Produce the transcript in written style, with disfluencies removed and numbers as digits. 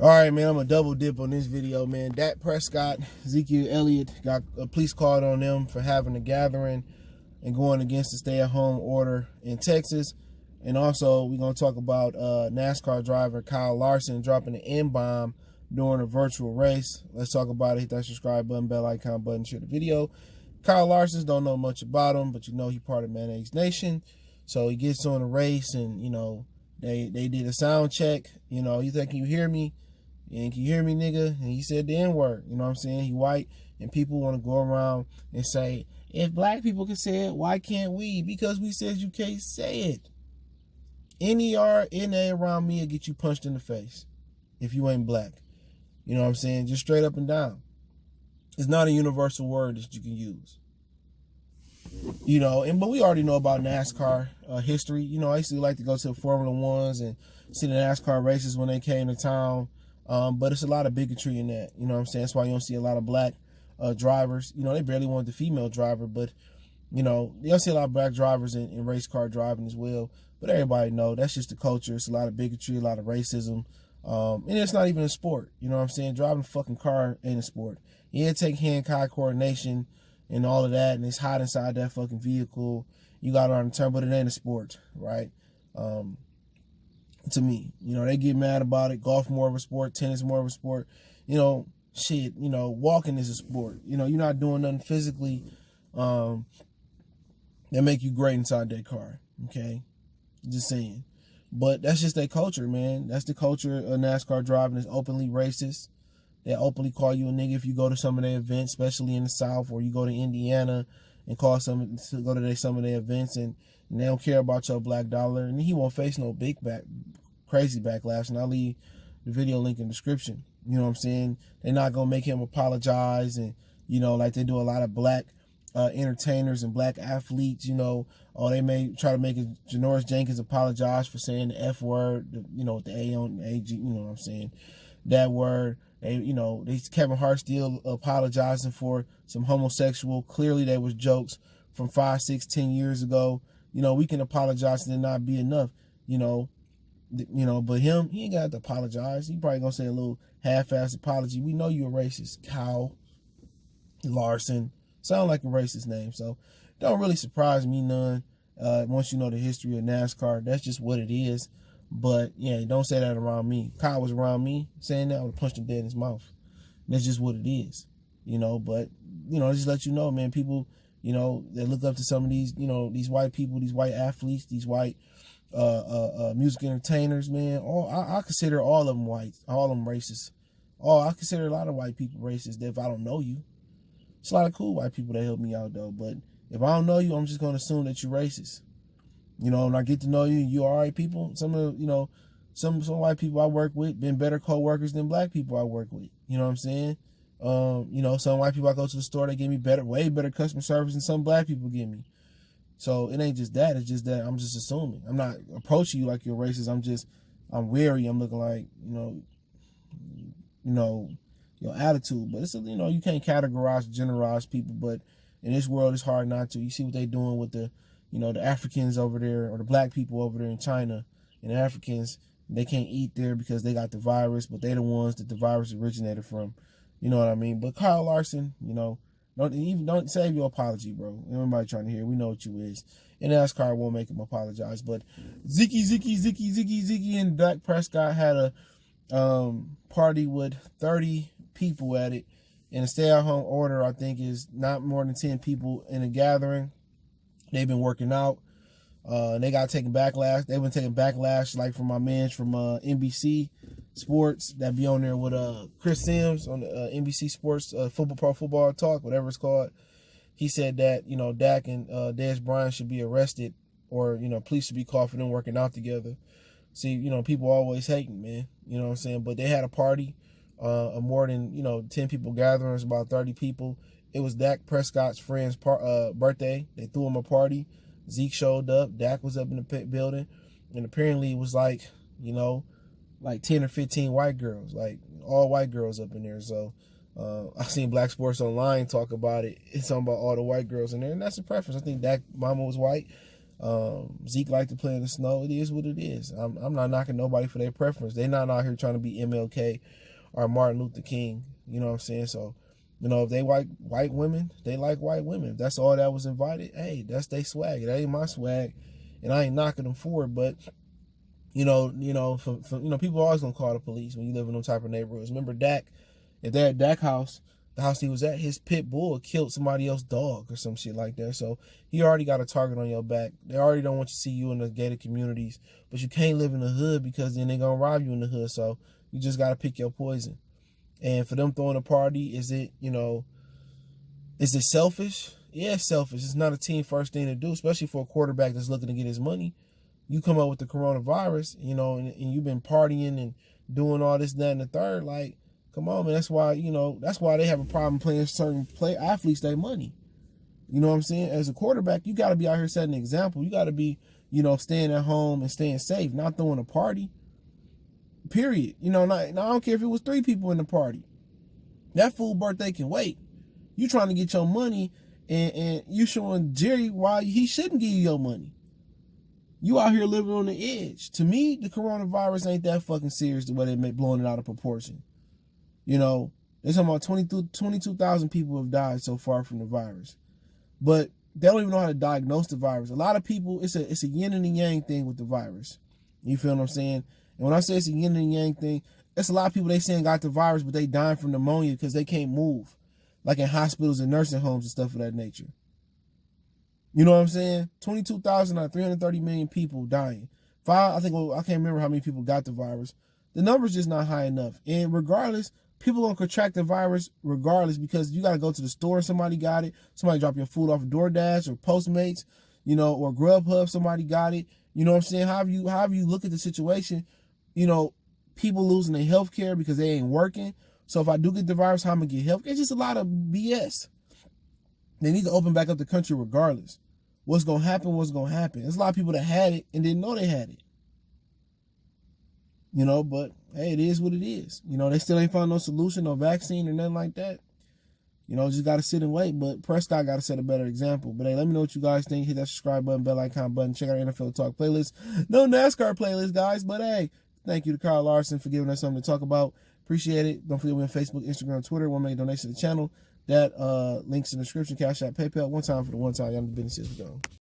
All right, man, I'm a double dip on this video, man. Dak Prescott, Ezkiel, Elliott got a police call on them for having a gathering and going against the stay-at-home order in Texas. And also, we're going to talk about NASCAR driver Kyle Larson dropping an N-bomb during a virtual race. Let's talk about it. Hit that subscribe button, bell icon button, share the video. Kyle Larson, don't know much about him, but you know he part of Mayonnaise Nation. So he gets on a race and, you know, they did a sound check. You know, you think, can you hear me? And can you hear me, nigga? And he said the N-word. You know what I'm saying? He white, and people want to go around and say, if black people can say it, why can't we? Because we said you can't say it. N-E-R-N-A around me will get you punched in the face if you ain't black. You know what I'm saying? Just straight up and down. It's not a universal word that you can use. You know, but we already know about NASCAR history. You know, I used to like to go to the Formula Ones and see the NASCAR races when they came to town. But it's a lot of bigotry in that. You know what I'm saying? That's why you don't see a lot of black drivers. You know, they barely want the female driver, but, you know, you don't see a lot of black drivers in race car driving as well. But everybody know that's just the culture. It's a lot of bigotry, a lot of racism. And it's not even a sport. You know what I'm saying? Driving a fucking car ain't a sport. Yeah, it take hand-eye coordination and all of that, and it's hot inside that fucking vehicle. You got it on the turn, but it ain't a sport, right? To me, you know, they get mad about it. Golf more of a sport, tennis more of a sport. You know, shit, you know, walking is a sport. You know, you're not doing nothing physically that make you great inside that car, okay? Just saying. But that's just their culture, man. That's the culture of NASCAR driving is openly racist. They openly call you a nigga if you go to some of their events, especially in the South, or you go to Indiana and go to some of their events, and they don't care about your black dollar, and he won't face no crazy backlash. And I'll leave the video link in the description. You know what I'm saying? They're not gonna make him apologize, and you know, like they do a lot of black entertainers and black athletes. You know, or they may try to make Janoris Jenkins apologize for saying the F word, you know, with the A on AG. You know what I'm saying? That word. They, you know, Kevin Hart still apologizing for some homosexual. Clearly, they was jokes from 5, 6, 10 years ago. You know, we can apologize and it not be enough. You know, but him, he ain't got to apologize. He probably gonna say a little half-assed apology. We know you're a racist, Kyle Larson. Sound like a racist name, so don't really surprise me none. Once you know the history of NASCAR, that's just what it is. But yeah, don't say that around me. Kyle was around me saying that, I would have punched him dead in his mouth. That's just what it is, you know. But you know, just let you know, man. People, you know, they look up to some of these, you know, these white people, these white athletes, these white music entertainers, man. I consider all of them white, all of them racist. I consider a lot of white people racist. If I don't know you, it's a lot of cool white people that help me out though. But if I don't know you, I'm just gonna assume that you're racist. You know, and I get to know you, you all right people. Some of the, you know, some white people I work with been better co-workers than black people I work with. You know what I'm saying? You know, some white people I go to the store, they give me way better customer service than some black people give me. So it ain't just that, it's just that I'm just assuming. I'm not approaching you like you're racist. I'm wary. I'm looking like, you know, your attitude. But it's, you know, you can't categorize, generalize people, but in this world it's hard not to. You see what they doing with the, you know, the Africans over there, or the black people over there in China, and the Africans, they can't eat there because they got the virus, but they the ones that the virus originated from. You know what I mean? But Kyle Larson, you know, don't save your apology, bro. Everybody trying to hear, we know what you is. And NASCAR won't make him apologize. But Ziggy and Dak Prescott had a party with 30 people at it. And a stay-at-home order, I think, is not more than 10 people in a gathering. They've been working out. They got taking backlash. They've been taking backlash, like from my man from NBC Sports that be on there with Chris Sims on the NBC Sports Pro Football Talk, whatever it's called. He said that, you know, Dak and Dez Bryant should be arrested, or, you know, police should be called for them working out together. See, you know, people always hating, man. You know what I'm saying? But they had a party, more than, you know, 10 people gathering. It was about 30 people. It was Dak Prescott's friend's birthday. They threw him a party. Zeke showed up. Dak was up in the building. And apparently it was like, you know, like 10 or 15 white girls, like all white girls up in there. So I seen Black Sports Online talk about it. It's talking about all the white girls in there. And that's a preference. I think Dak mama was white. Zeke like to play in the snow. It is what it is. I'm not knocking nobody for their preference. They're not out here trying to be MLK or Martin Luther King. You know what I'm saying? So, you know, if they like white women, they like white women. If that's all that was invited, hey, that's their swag. That ain't my swag, and I ain't knocking them for it. But people are always gonna call the police when you live in those type of neighborhoods. Remember Dak? If they're at Dak house, the house he was at, his pit bull killed somebody else's dog or some shit like that. So he already got a target on your back. They already don't want to see you in the gated communities, but you can't live in the hood because then they're gonna rob you in the hood. So you just gotta pick your poison. And for them throwing a party, is it selfish? Yeah, it's selfish. It's not a team first thing to do, especially for a quarterback that's looking to get his money. You come up with the coronavirus, and you've been partying and doing all this, that, and the third. Like, come on, man. That's why they have a problem playing certain athletes their money. You know what I'm saying? As a quarterback, you got to be out here setting an example. You got to be, staying at home and staying safe, not throwing a party. Period. I don't care if it was 3 people in the party. That fool birthday can wait. You trying to get your money, and you showing Jerry why he shouldn't give you your money. You out here living on the edge. To me, the coronavirus ain't that fucking serious the way they make blowing it out of proportion. They're talking about 22,000 people have died so far from the virus. But they don't even know how to diagnose the virus. A lot of people, it's a yin and a yang thing with the virus. You feel what I'm saying? And when I say it's a yin and yang thing, it's a lot of people they saying got the virus, but they dying from pneumonia because they can't move. Like in hospitals and nursing homes and stuff of that nature. You know what I'm saying? 22,000 out of 330 million people dying. I can't remember how many people got the virus. The number's just not high enough. And regardless, people gonna contract the virus regardless because you gotta go to the store, somebody got it. Somebody drop your food off of DoorDash or Postmates, or Grubhub, somebody got it. You know what I'm saying? However you look at the situation, people losing their health care because they ain't working. So if I do get the virus, how I'm gonna get help? It's just a lot of BS. They need to open back up the country regardless. What's gonna happen? There's a lot of people that had it and didn't know they had it. But hey, it is what it is. They still ain't found no solution, no vaccine or nothing like that. Just gotta sit and wait. But Prescott gotta set a better example. But hey, let me know what you guys think. Hit that subscribe button, bell icon button. Check out our NFL Talk playlist. No NASCAR playlist, guys. But hey, thank you to Kyle Larson for giving us something to talk about. Appreciate it. Don't forget we're on Facebook, Instagram, Twitter. Want to make a donation to the channel. That links in the description. Cash App, PayPal. One time for the one time. Y'all the business is going.